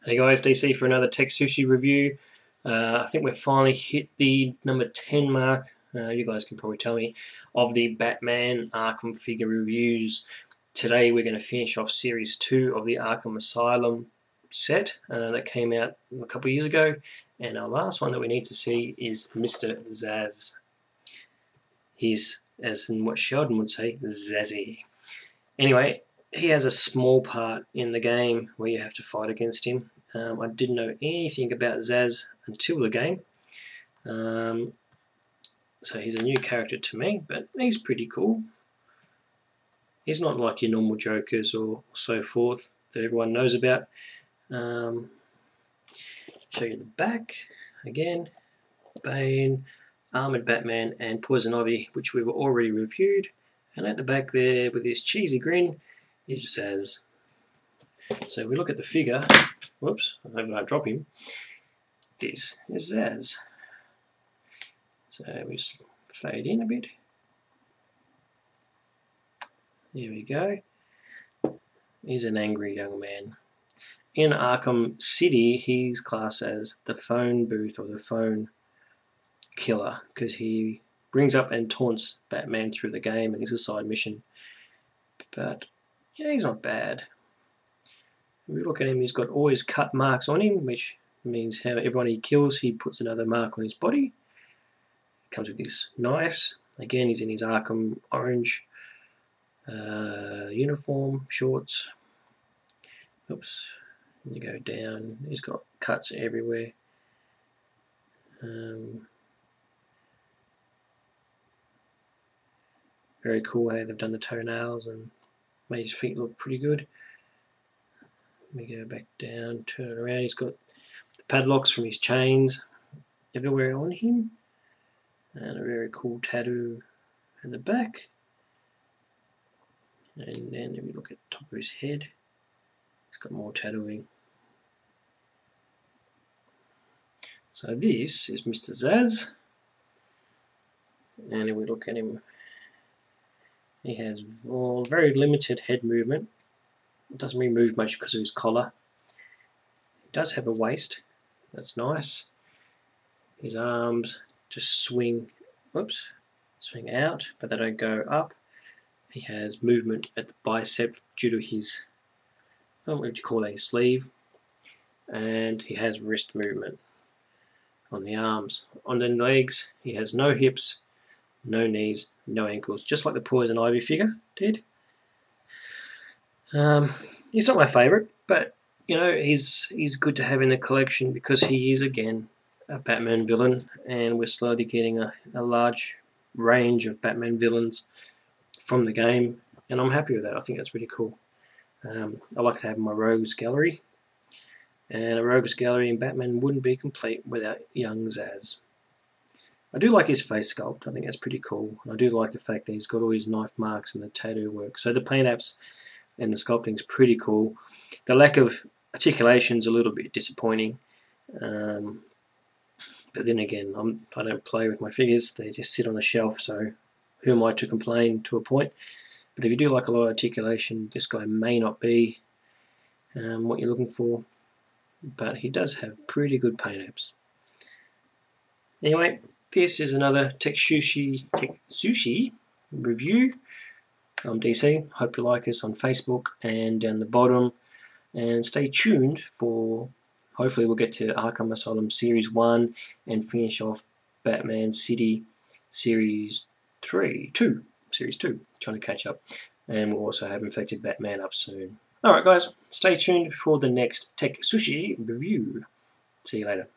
Hey guys, DC for another TekSushi review. I think we've finally hit the number 10 mark, you guys can probably tell me, of the Batman Arkham figure reviews. Today we're going to finish off Series 2 of the Arkham Asylum set that came out a couple of years ago. And our last one that we need to see is Mr. Zsasz. He's, as in what Sheldon would say, Zazzy. Anyway, he has a small part in the game where you have to fight against him. I didn't know anything about Zsasz until the game, so he's a new character to me, but he's pretty cool. He's not like your normal Jokers or so forth that everyone knows about. Show you the back again. Bane, Armored Batman, and Poison Ivy, which we've already reviewed. And at the back there, with this cheesy grin, is Zsasz. So if we look at the figure, whoops, I hope I don't drop him. This is Zsasz. So we just fade in a bit. There we go. He's an angry young man. In Arkham City, he's classed as the phone booth or the phone killer because he brings up and taunts Batman through the game, and it's a side mission. But yeah, he's not bad. If we look at him, he's got all his cut marks on him, which means how everyone he kills, he puts another mark on his body. He comes with his knives. Again, he's in his Arkham orange uniform, shorts. Oops. And you go down, he's got cuts everywhere. Very cool how they've done the toenails and made his feet look pretty good. Let me go back down, turn it around. He's got the padlocks from his chains everywhere on him, and a very cool tattoo at the back. And then if you look at the top of his head, he's got more tattooing. So this is Mr. Zsasz, and if we look at him, he has very limited head movement. It doesn't really move much because of his collar. He does have a waist, that's nice. His arms just swing out, but they don't go up. He has movement at the bicep due to his, what would you call a sleeve, and he has wrist movement on the arms. On the legs, he has no hips, no knees, no ankles, just like the Poison Ivy figure did. He's not my favourite, but you know, he's good to have in the collection because he is again a Batman villain, and we're slowly getting a large range of Batman villains from the game, and I'm happy with that. I think that's really cool. I like to have my rogues gallery, and a rogues gallery in Batman wouldn't be complete without young Zsasz. I do like his face sculpt. I think that's pretty cool. And I do like the fact that he's got all his knife marks and the tattoo work. So the paint apps and the sculpting is pretty cool. The lack of articulation is a little bit disappointing. But then again, I don't play with my figures. They just sit on the shelf, so who am I to complain to a point? But if you do like a lot of articulation, this guy may not be what you're looking for. But he does have pretty good paint apps. Anyway, this is another TekSushi review. I'm DC. Hope you like us on Facebook and down the bottom. And stay tuned for, hopefully we'll get to Arkham Asylum Series 1 and finish off Batman City Series 2. Trying to catch up. And we'll also have Infected Batman up soon. Alright guys, stay tuned for the next TekSushi review. See you later.